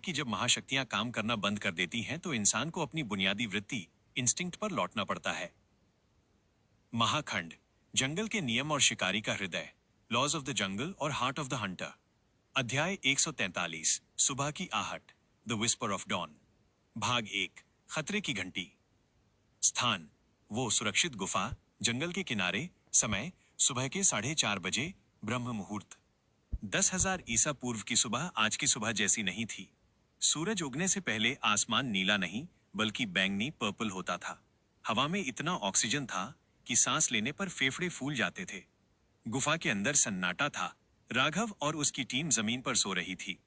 कि जब महाशक्तियां काम करना बंद कर देती हैं तो इंसान को अपनी बुनियादी वृत्ति इंस्टिंक्ट पर लौटना पड़ता है। महाखंड, जंगल के नियम और शिकारी का हृदय, लॉज ऑफ द जंगल और हार्ट ऑफ द हंटर। अध्याय 143, सुबह की आहट, द विस्पर ऑफ डॉन। भाग 1, खतरे की घंटी। स्थान, वो सुरक्षित गुफा, जंगल के किनारे। समय, सुबह के 4:30 बजे, ब्रह्म मुहूर्त। 10,000 ईसा पूर्व की सुबह आज की सुबह जैसी नहीं थी। सूरज उगने से पहले आसमान नीला नहीं बल्कि बैंगनी पर्पल होता था। हवा में इतना ऑक्सीजन था कि सांस लेने पर फेफड़े फूल जाते थे। गुफा के अंदर सन्नाटा था। राघव और उसकी टीम जमीन पर सो रही थी।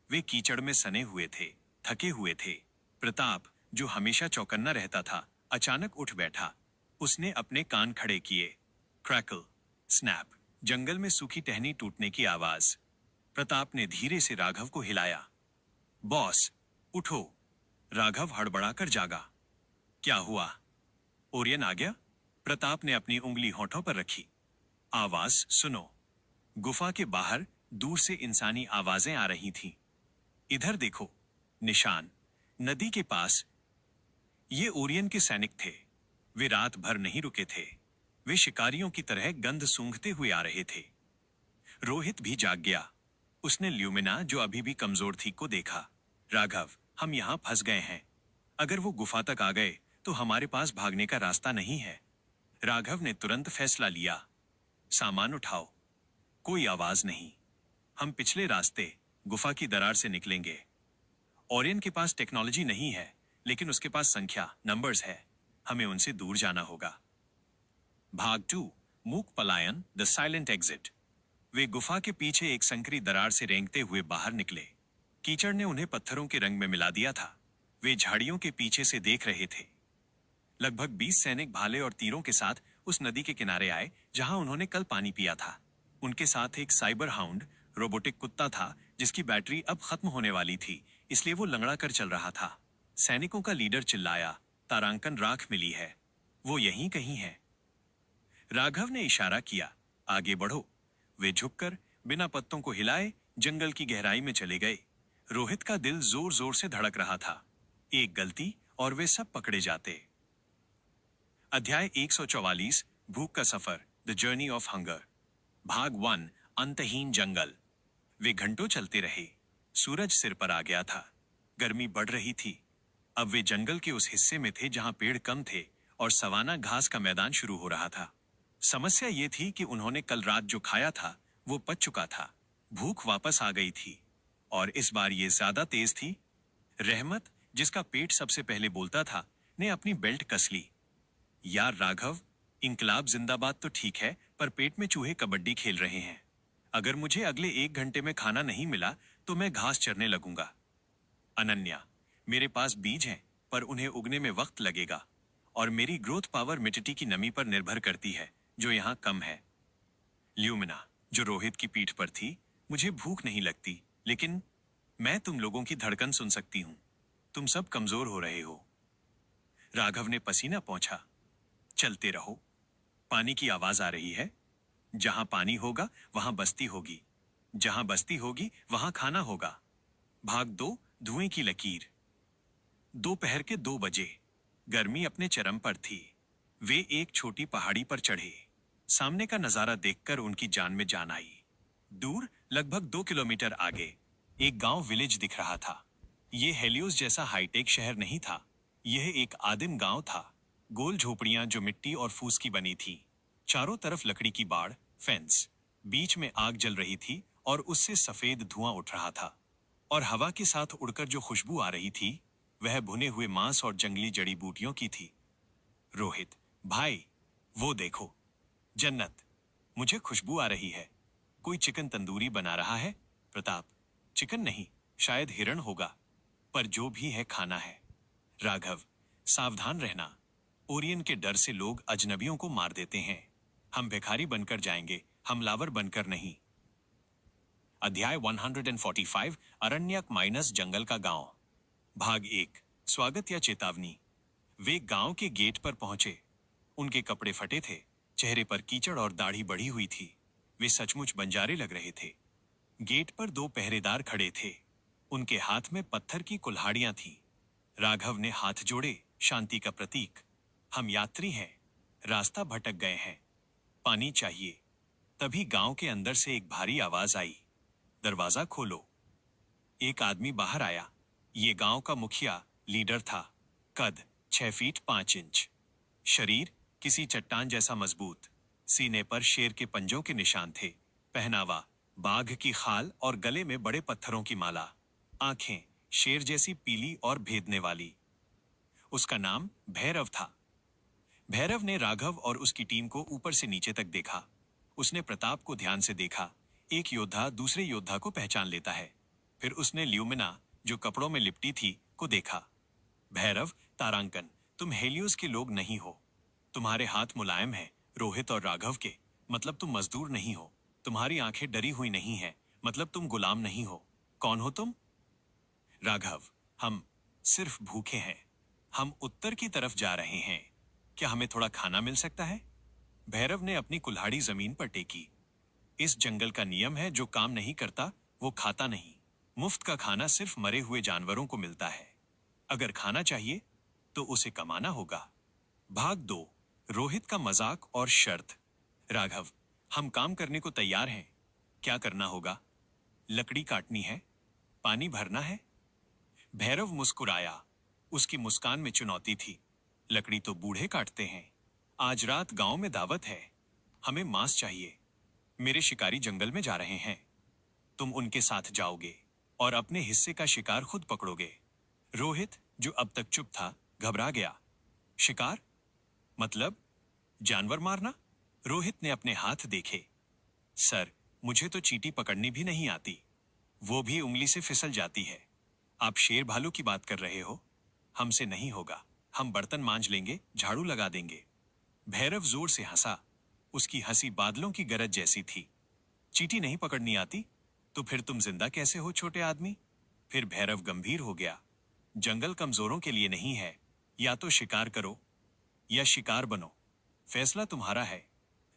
वे कीचड़ में सने हुए थे, थके हुए थे। प्रताप, जो हमेशा चौकन्ना रहता था, अचानक उठ बैठा। उसने अपने कान खड़े किए। क्रैकल, स्नैप, जंगल में सूखी टहनी टूटने की आवाज। प्रताप ने धीरे से राघव को हिलाया। बॉस, उठो। राघव हड़बड़ाकर जागा। क्या हुआ? ओरियन आ गया? प्रताप ने अपनी उंगली होठों पर रखी। आवाज सुनो। गुफा के बाहर दूर से इंसानी आवाजें आ रही थीं। इधर देखो, निशान, नदी के पास। ये ओरियन के सैनिक थे। वे रात भर नहीं रुके थे। वे शिकारियों की तरह गंध सूंघते हुए आ रहे थे। रोहित भी जाग गया। उसने ल्यूमिना, जो अभी भी कमजोर थी, को देखा। राघव, हम यहां फंस गए हैं। अगर वो गुफा तक आ गए तो हमारे पास भागने का रास्ता नहीं है। राघव ने तुरंत फैसला लिया। सामान उठाओ। कोई आवाज नहीं। हम पिछले रास्ते, गुफा की दरार से निकलेंगे। ओरियन के पास टेक्नोलॉजी नहीं है, लेकिन उसके पास संख्या, नंबर्स है। हमें उनसे दूर जाना होगा। भाग 2, मूक पलायन, द साइलेंट एग्जिट। वे गुफा के पीछे एक संकरी दरार से रेंगते हुए बाहर निकले। कीचड़ ने उन्हें पत्थरों के रंग में मिला दिया था। वे झाड़ियों के पीछे से देख रहे थे। लगभग 20 सैनिक भाले और तीरों के साथ उस नदी के किनारे आए जहां उन्होंने कल पानी पिया था। उनके साथ एक साइबर हाउंड, रोबोटिक कुत्ता था जिसकी बैटरी अब खत्म होने वाली थी, इसलिए वो लंगड़ा कर चल रहा था। सैनिकों का लीडर चिल्लाया, तारांकन राख मिली है, वो यहीं कहीं है। राघव ने इशारा किया, आगे बढ़ो। वे झुककर बिना पत्तों को हिलाए जंगल की गहराई में चले गए। रोहित का दिल जोर जोर से धड़क रहा था। एक गलती और वे सब पकड़े जाते। अध्याय 144, भूख का सफर, द जर्नी ऑफ हंगर। भाग 1, अंतहीन जंगल। वे घंटों चलते रहे। सूरज सिर पर आ गया था। गर्मी बढ़ रही थी। अब वे जंगल के उस हिस्से में थे जहां पेड़ कम थे और सवाना घास का मैदान शुरू हो रहा था। समस्या ये थी कि उन्होंने कल रात जो खाया था वो पच चुका था। भूख वापस आ गई थी और इस बार ये ज्यादा तेज थी। रहमत, जिसका पेट सबसे पहले बोलता था, ने अपनी बेल्ट कस ली। यार राघव, इंकलाब जिंदाबाद तो ठीक है, पर पेट में चूहे कबड्डी खेल रहे हैं। अगर मुझे अगले 1 घंटे में खाना नहीं मिला तो मैं घास चरने लगूंगा। अनन्या, मेरे पास बीज हैं, पर उन्हें उगने में वक्त लगेगा और मेरी ग्रोथ पावर मिट्टी की नमी पर निर्भर करती है, जो यहाँ कम है। ल्यूमिना, जो रोहित की पीठ पर थी, मुझे भूख नहीं लगती, लेकिन मैं तुम लोगों की धड़कन सुन सकती हूँ। तुम सब कमजोर हो रहे हो। राघव ने पसीना पोंछा। चलते रहो। पानी की आवाज आ रही है। जहां पानी होगा वहां बस्ती होगी। जहां बस्ती होगी वहां खाना होगा। भाग 2, धुएं की लकीर। दोपहर के 2 बजे। गर्मी अपने चरम पर थी। वे एक छोटी पहाड़ी पर चढ़े। सामने का नजारा देखकर उनकी जान में जान आई। दूर, लगभग 2 किलोमीटर आगे, एक गांव विलेज दिख रहा था। यह हेलियोस जैसा हाईटेक शहर नहीं था। यह एक आदिम गांव था। गोल झोपड़ियां जो मिट्टी और फूस की बनी थी। चारों तरफ लकड़ी की बाड़, फेंस। बीच में आग जल रही थी और उससे सफेद धुआं उठ रहा था। और हवा के साथ उड़कर जो खुशबू आ रही थी, वह भुने हुए मांस और जंगली जड़ी बूटियों की थी। रोहित, भाई, वो देखो, जन्नत। मुझे खुशबू आ रही है। कोई चिकन तंदूरी बना रहा है। प्रताप, चिकन नहीं, शायद हिरण होगा, पर जो भी है खाना है। राघव, सावधान रहना। ओरियन के डर से लोग अजनबियों को मार देते हैं। हम भिखारी बनकर जाएंगे, हमलावर बनकर नहीं। अध्याय 145, अरण्यक माइनस जंगल का गांव। भाग 1, स्वागत या चेतावनी। वे गांव के गेट पर पहुंचे। उनके कपड़े फटे थे, चेहरे पर कीचड़ और दाढ़ी बढ़ी हुई थी। वे सचमुच बंजारे लग रहे थे। गेट पर 2 पहरेदार खड़े थे। उनके हाथ में पत्थर की कुल्हाड़ियां थीं। राघव ने हाथ जोड़े, शांति का प्रतीक। हम यात्री हैं, रास्ता भटक गए हैं, पानी चाहिए। तभी गांव के अंदर से एक भारी आवाज आई, दरवाजा खोलो। एक आदमी बाहर आया। ये गांव का मुखिया, लीडर था। कद 6 फीट 5 इंच। शरीर किसी चट्टान जैसा मजबूत। सीने पर शेर के पंजों के निशान थे। पहनावा बाघ की खाल और गले में बड़े पत्थरों की माला। आंखें शेर जैसी पीली और भेदने वाली। उसका नाम भैरव था। भैरव ने राघव और उसकी टीम को ऊपर से नीचे तक देखा। उसने प्रताप को ध्यान से देखा। एक योद्धा दूसरे योद्धा को पहचान लेता है। फिर उसने ल्यूमिना, जो कपड़ों में लिपटी थी, को देखा। भैरव, तारांकन, तुम हेलियोस के लोग नहीं हो। तुम्हारे हाथ मुलायम हैं, रोहित और राघव के, मतलब तुम मजदूर नहीं हो। तुम्हारी आंखें डरी हुई नहीं हैं, मतलब तुम गुलाम नहीं हो। कौन हो तुम? राघव, हम सिर्फ भूखे हैं। हम उत्तर की तरफ जा रहे हैं। क्या हमें थोड़ा खाना मिल सकता है? भैरव ने अपनी कुल्हाड़ी जमीन पर टेकी। इस जंगल का नियम है, जो काम नहीं करता वो खाता नहीं। मुफ्त का खाना सिर्फ मरे हुए जानवरों को मिलता है। अगर खाना चाहिए तो उसे कमाना होगा। भाग 2, रोहित का मजाक और शर्त। राघव, हम काम करने को तैयार हैं। क्या करना होगा? लकड़ी काटनी है, पानी भरना है। भैरव मुस्कुराया। उसकी मुस्कान में चुनौती थी। लकड़ी तो बूढ़े काटते हैं। आज रात गांव में दावत है। हमें मांस चाहिए। मेरे शिकारी जंगल में जा रहे हैं। तुम उनके साथ जाओगे और अपने हिस्से का शिकार खुद पकड़ोगे। रोहित, जो अब तक चुप था, घबरा गया। शिकार मतलब जानवर मारना? रोहित ने अपने हाथ देखे। सर, मुझे तो चींटी पकड़नी भी नहीं आती। वो भी उंगली से फिसल जाती है। आप शेर भालू की बात कर रहे हो? हमसे नहीं होगा। हम बर्तन मांज लेंगे, झाड़ू लगा देंगे। भैरव जोर से हंसा। उसकी हंसी बादलों की गरज जैसी थी। चींटी नहीं पकड़नी आती? तो फिर तुम जिंदा कैसे हो, छोटे आदमी? फिर भैरव गंभीर हो गया। जंगल कमजोरों के लिए नहीं है। या तो शिकार करो या शिकार बनो। फैसला तुम्हारा है।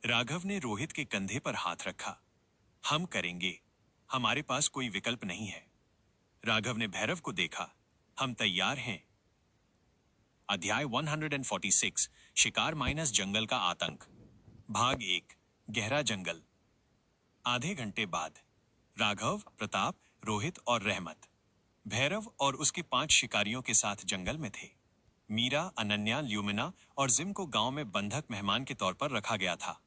राघव ने रोहित के कंधे पर हाथ रखा। हम करेंगे। हमारे पास कोई विकल्प नहीं है। राघव ने भैरव को देखा। हम तैयार हैं। अध्याय 146, शिकार माइनस जंगल का आतंक। भाग 1, गहरा जंगल। आधे घंटे बाद राघव, प्रताप, रोहित और रहमत भैरव और उसके 5 शिकारियों के साथ जंगल में थे। मीरा, अनन्या, ल्यूमिना और जिम को गांव में बंधक मेहमान के तौर पर रखा गया था।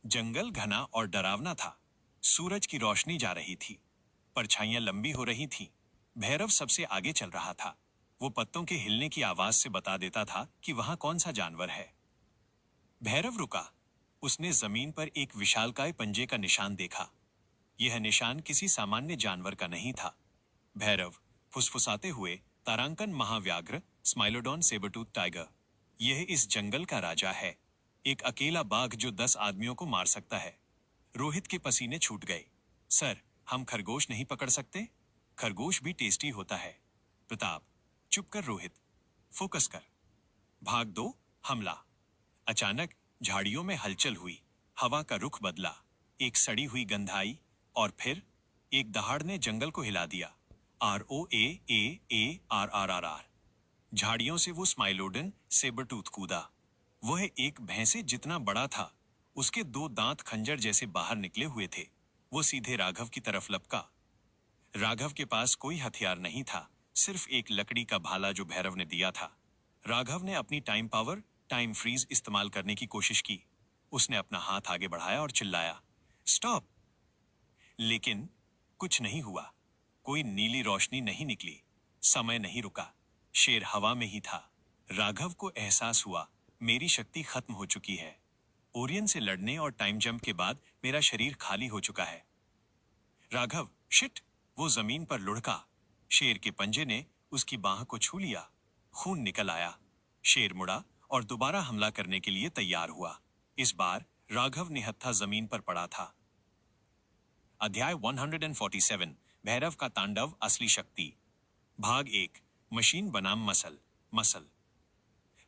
जंगल घना और डरावना था। सूरज की रोशनी जा रही थी। परछाइयां लंबी हो रही थीं। भैरव सबसे आगे चल रहा था। वो पत्तों के हिलने की आवाज से बता देता था कि वहां कौन सा जानवर है। भैरव रुका। उसने जमीन पर एक विशालकाय पंजे का निशान देखा। यह निशान किसी सामान्य जानवर का नहीं था। भैरव फुसफुसाते हुए, तारांकन महाव्याघ्र, स्माइलोडॉन सेबरटूथ टाइगर। यह इस जंगल का राजा है। एक अकेला बाघ जो 10 आदमियों को मार सकता है। रोहित के पसीने छूट गए। सर, हम खरगोश नहीं पकड़ सकते? खरगोश भी टेस्टी होता है। प्रताप, चुप कर रोहित, फोकस कर। भाग 2, हमला। अचानक झाड़ियों में हलचल हुई। हवा का रुख बदला। एक सड़ी हुई गंध आई और फिर एक दहाड़ ने जंगल को हिला दिया। ROAAARRRR। झाड़ियों से वो स्माइलोडन सेबरटूथ कूदा। वह एक भैंसे जितना बड़ा था। उसके 2 दांत खंजर जैसे बाहर निकले हुए थे। वो सीधे राघव की तरफ लपका। राघव के पास कोई हथियार नहीं था, सिर्फ एक लकड़ी का भाला जो भैरव ने दिया था। राघव ने अपनी टाइम पावर, टाइम फ्रीज इस्तेमाल करने की कोशिश की। उसने अपना हाथ आगे बढ़ाया और चिल्लाया, स्टॉप। लेकिन कुछ नहीं हुआ। कोई नीली रोशनी नहीं निकली। समय नहीं रुका। शेर हवा में ही था। राघव को एहसास हुआ, मेरी शक्ति खत्म हो चुकी है। ओरियन से लड़ने और टाइम जंप के बाद मेरा शरीर खाली हो चुका है। राघव, शिट! वो जमीन पर लुढ़का। शेर के पंजे ने उसकी बाह को छू लिया। खून निकल आया। शेर मुड़ा और दोबारा हमला करने के लिए तैयार हुआ। इस बार राघव निहत्था जमीन पर पड़ा था। अध्याय 147, भैरव का तांडव, असली शक्ति। भाग 1, मशीन बनाम मसल।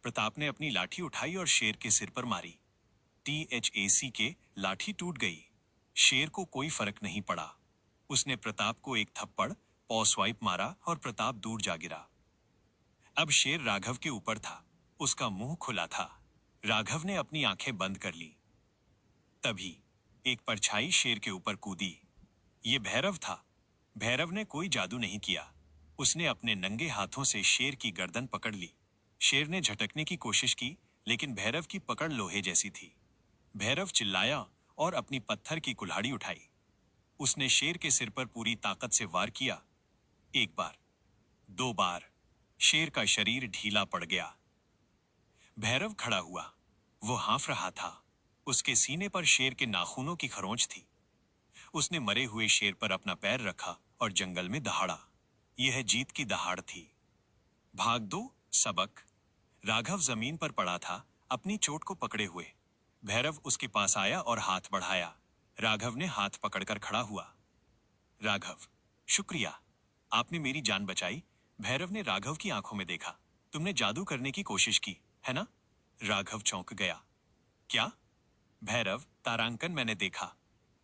प्रताप ने अपनी लाठी उठाई और शेर के सिर पर मारी। THAC के लाठी टूट गई। शेर को कोई फर्क नहीं पड़ा। उसने प्रताप को एक थप्पड़ पॉ स्वाइप मारा और प्रताप दूर जा गिरा। अब शेर राघव के ऊपर था, उसका मुंह खुला था। राघव ने अपनी आंखें बंद कर ली। तभी एक परछाई शेर के ऊपर कूदी। ये भैरव था। भैरव ने कोई जादू नहीं किया। उसने अपने नंगे हाथों से शेर की गर्दन पकड़ ली। शेर ने झटकने की कोशिश की, लेकिन भैरव की पकड़ लोहे जैसी थी। भैरव चिल्लाया और अपनी पत्थर की कुल्हाड़ी उठाई। उसने शेर के सिर पर पूरी ताकत से वार किया। एक बार, दो बार, शेर का शरीर ढीला पड़ गया। भैरव खड़ा हुआ। वो हाँफ रहा था। उसके सीने पर शेर के नाखूनों की खरोंच थी। उसने मरे हुए शेर पर अपना पैर रखा और जंगल में दहाड़ा। यह जीत की दहाड़ थी। भाग 2 सबक। राघव जमीन पर पड़ा था, अपनी चोट को पकड़े हुए। भैरव उसके पास आया और हाथ बढ़ाया। राघव ने हाथ पकड़कर खड़ा हुआ। राघव, शुक्रिया, आपने मेरी जान बचाई। भैरव ने राघव की आंखों में देखा। तुमने जादू करने की कोशिश की, है ना? राघव चौंक गया। क्या? भैरव, तारांकन मैंने देखा।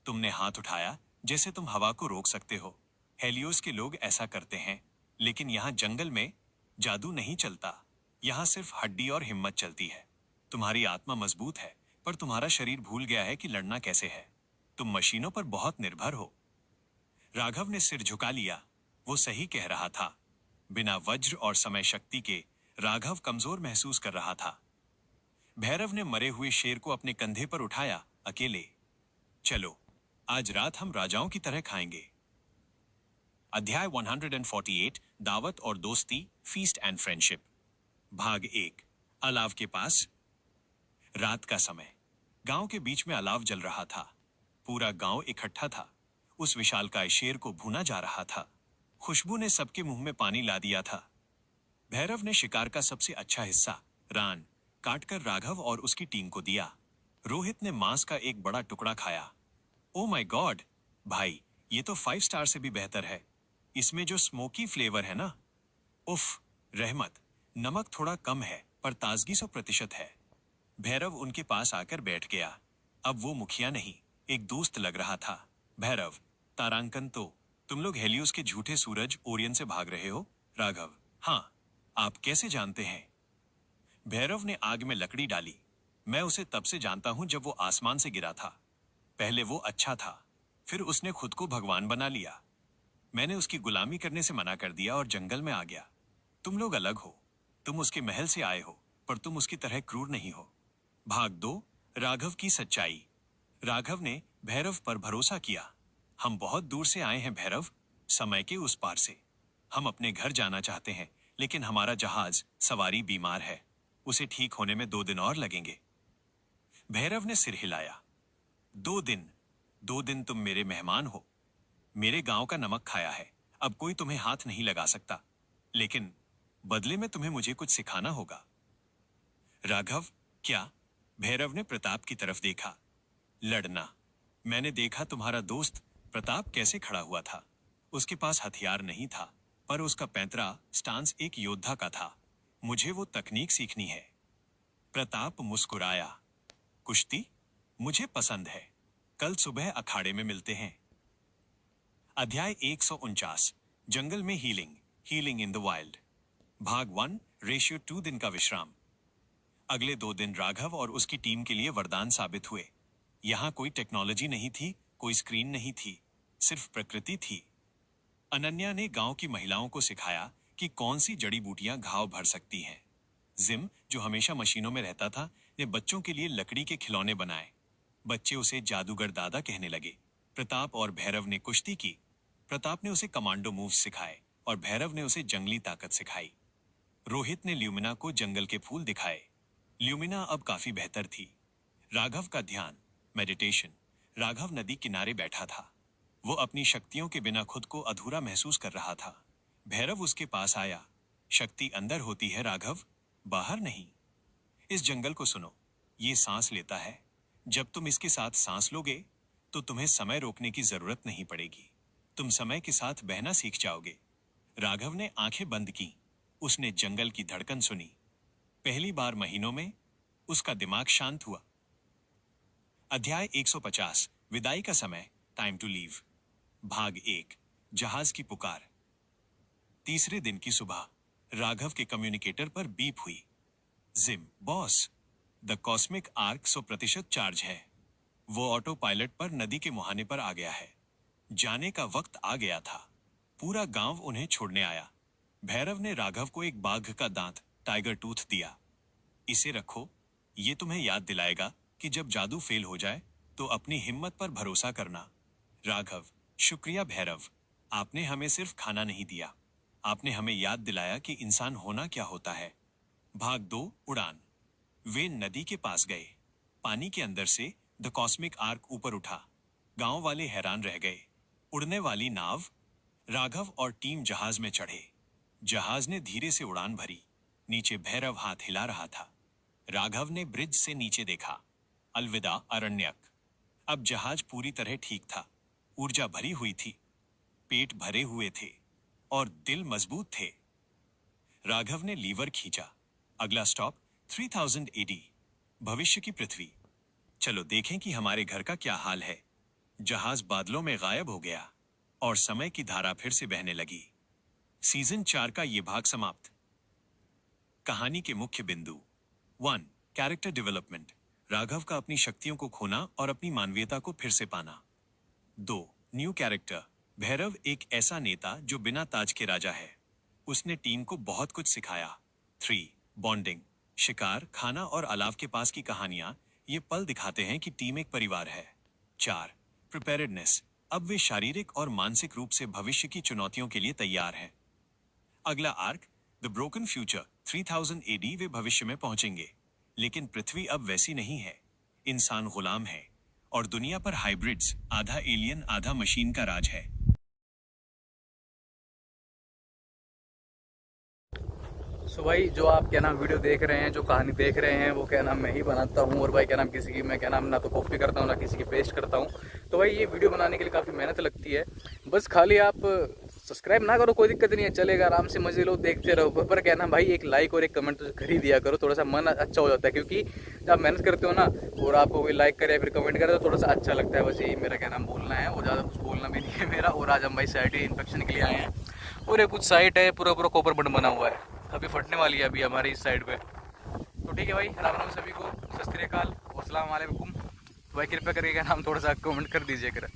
तुमने हाथ उठाया जैसे तुम हवा को रोक सकते हो। हेलियोस के लोग ऐसा करते हैं, लेकिन यहाँ जंगल में जादू नहीं चलता। यहाँ सिर्फ हड्डी और हिम्मत चलती है। तुम्हारी आत्मा मजबूत है, पर तुम्हारा शरीर भूल गया है कि लड़ना कैसे है। तुम मशीनों पर बहुत निर्भर हो। राघव ने सिर झुका लिया। वो सही कह रहा था। बिना वज्र और समय शक्ति के राघव कमजोर महसूस कर रहा था। भैरव ने मरे हुए शेर को अपने कंधे पर उठाया, अकेले। चलो, आज रात हम राजाओं की तरह खाएंगे। अध्याय 148, दावत और दोस्ती, फीस्ट एंड फ्रेंडशिप। भाग 1, अलाव के पास। रात का समय। गांव के बीच में अलाव जल रहा था। पूरा गांव इकट्ठा था। उस विशालकाय शेर को भूना जा रहा था। खुशबू ने सबके मुंह में पानी ला दिया था। भैरव ने शिकार का सबसे अच्छा हिस्सा, रान, काटकर राघव और उसकी टीम को दिया। रोहित ने मांस का एक बड़ा टुकड़ा खाया। ओ माय गॉड, भाई, ये तो 5 स्टार से भी बेहतर है। इसमें जो स्मोकी फ्लेवर है ना, उफ। रहमत, नमक थोड़ा कम है, पर ताजगी 100% है। भैरव उनके पास आकर बैठ गया। अब वो मुखिया नहीं, एक दोस्त लग रहा था। भैरव, तारांकन तो तुम लोग हेलियोस के झूठे सूरज ओरियन से भाग रहे हो? राघव, हाँ। आप कैसे जानते हैं? भैरव ने आग में लकड़ी डाली। मैं उसे तब से जानता हूं जब वो आसमान से गिरा था। पहले वो अच्छा था, फिर उसने खुद को भगवान बना लिया। मैंने उसकी गुलामी करने से मना कर दिया और जंगल में आ गया। तुम लोग अलग हो। तुम उसके महल से आए हो, पर तुम उसकी तरह क्रूर नहीं हो। भाग 2, राघव की सच्चाई। राघव ने भैरव पर भरोसा किया। हम बहुत दूर से आए हैं भैरव, समय के उस पार से। हम अपने घर जाना चाहते हैं, लेकिन हमारा जहाज सवारी बीमार है। उसे ठीक होने में 2 दिन और लगेंगे। भैरव ने सिर हिलाया। 2 दिन? 2 दिन तुम मेरे मेहमान हो। मेरे गांव का नमक खाया है। अब कोई तुम्हें हाथ नहीं लगा सकता, लेकिन बदले में तुम्हें मुझे कुछ सिखाना होगा। राघव, क्या? भैरव ने प्रताप की तरफ देखा। लड़ना। मैंने देखा तुम्हारा दोस्त प्रताप कैसे खड़ा हुआ था। उसके पास हथियार नहीं था, पर उसका पैंतरा स्टांस एक योद्धा का था। मुझे वो तकनीक सीखनी है। प्रताप मुस्कुराया। कुश्ती? मुझे पसंद है। कल सुबह अखाड़े में मिलते हैं। अध्याय 149, जंगल में healing, healing in the wild. भाग 1, रेशियो 2 दिन का विश्राम। अगले 2 दिन राघव और उसकी टीम के लिए वरदान साबित हुए। यहाँ कोई टेक्नोलॉजी नहीं थी, कोई स्क्रीन नहीं थी, सिर्फ प्रकृति थी। अनन्या ने गांव की महिलाओं को सिखाया कि कौन सी जड़ी बूटियां घाव भर सकती हैं। जिम, जो हमेशा मशीनों में रहता था, ने बच्चों के लिए लकड़ी के खिलौने बनाए। बच्चे उसे जादूगर दादा कहने लगे। प्रताप और भैरव ने कुश्ती की। प्रताप ने उसे कमांडो मूव्स सिखाए और भैरव ने उसे जंगली ताकत सिखाई। रोहित ने ल्यूमिना को जंगल के फूल दिखाए। ल्यूमिना अब काफी बेहतर थी। राघव का ध्यान, मेडिटेशन। राघव नदी किनारे बैठा था। वो अपनी शक्तियों के बिना खुद को अधूरा महसूस कर रहा था। भैरव उसके पास आया। शक्ति अंदर होती है राघव, बाहर नहीं। इस जंगल को सुनो, ये सांस लेता है। जब तुम इसके साथ सांस लोगे, तो तुम्हें समय रोकने की जरूरत नहीं पड़ेगी। तुम समय के साथ बहना सीख जाओगे। राघव ने आंखें बंद की। उसने जंगल की धड़कन सुनी। पहली बार महीनों में उसका दिमाग शांत हुआ। अध्याय 150, विदाई का समय, टाइम टू लीव। भाग 1, जहाज की पुकार। तीसरे दिन की सुबह राघव के कम्युनिकेटर पर बीप हुई। Gym boss, the cosmic arc 100% charge है। वो ऑटो पायलट पर नदी के मुहाने पर आ गया है। जाने का वक्त आ गया था। पूरा गांव उन्हें छोड़ने आया। भैरव ने राघव को एक बाघ का दांत, टाइगर टूथ दिया। इसे रखो, ये तुम्हें याद दिलाएगा कि जब जादू फेल हो जाए तो अपनी हिम्मत पर भरोसा करना। राघव, शुक्रिया भैरव, आपने हमें सिर्फ खाना नहीं दिया, आपने हमें याद दिलाया कि इंसान होना क्या होता है। भाग 2 उड़ान। वे नदी के पास गए। पानी के अंदर से द कॉस्मिक आर्क ऊपर उठा। गांव वाले हैरान रह गए। उड़ने वाली नाव। राघव और टीम जहाज में चढ़े। जहाज ने धीरे से उड़ान भरी। नीचे भैरव हाथ हिला रहा था। राघव ने ब्रिज से नीचे देखा। अलविदा अरण्यक। अब जहाज पूरी तरह ठीक था। ऊर्जा भरी हुई थी, पेट भरे हुए थे और दिल मजबूत थे। राघव ने लीवर खींचा। अगला स्टॉप 3000 एडी, भविष्य की पृथ्वी। चलो देखें कि हमारे घर का क्या हाल है। जहाज बादलों में गायब हो गया और समय की धारा फिर से बहने लगी। सीजन 4 का ये भाग समाप्त। कहानी के मुख्य बिंदु। 1. Character development. राघव का अपनी शक्तियों को खोना और अपनी मानवीयता को फिर से पाना। 2. New character. भैरव एक ऐसा नेता जो बिना ताज के राजा है। उसने टीम को बहुत कुछ सिखाया। 3. बॉन्डिंग। शिकार, खाना और अलाव के पास की कहानियां ये पल दिखाते हैं कि टीम एक परिवार है। 4. प्रिपेयर्डनेस। अब वे शारीरिक और मानसिक रूप से भविष्य की चुनौतियों के लिए तैयार हैं। अगला arc the broken future 3000 AD. वे भविष्य में पहुंचेंगे, लेकिन पृथ्वी अब वैसी नहीं है। इंसान गुलाम है और दुनिया पर हाइब्रिड्स, आधा एलियन आधा मशीन का राज है। सो भाई जो आप क्या नाम वीडियो देख रहे हैं, जो कहानी देख रहे हैं, वो क्या नाम मैं ही बनाता हूँ। और भाई क्या नाम किसी की मैं क्या नाम ना तो कॉपी करता हूँ ना किसी की पेस्ट करता हूँ। तो भाई ये वीडियो बनाने के लिए काफ़ी मेहनत लगती है। बस खाली आप सब्सक्राइब ना करो कोई दिक्कत नहीं है, चलेगा, आराम से मजे लो, देखते रहो। पर क्या नाम भाई एक लाइक और एक कमेंट तो कर ही दिया करो, थोड़ा सा मन अच्छा हो जाता है। क्योंकि जब आप मेहनत करते हो ना और आपको कोई लाइक करे या फिर कमेंट करे तो थोड़ा सा अच्छा लगता है। बस यही मेरा क्या नाम बोलना है, वो ज़्यादा कुछ बोलना भी नहीं है मेरा। और आज हम भाई साइट इन्फेक्शन के लिए आए हैं और ये कुछ साइट है पूरा पूरा कॉपर बटन बना हुआ है, अभी फटने वाली है अभी हमारी इस साइड पे। तो ठीक है भाई, राम राम सभी को, सत श्री अकाल, अस्सलाम वालेकुम। भाई कृपया करके क्या नाम थोड़ा सा कमेंट कर दीजिए कर।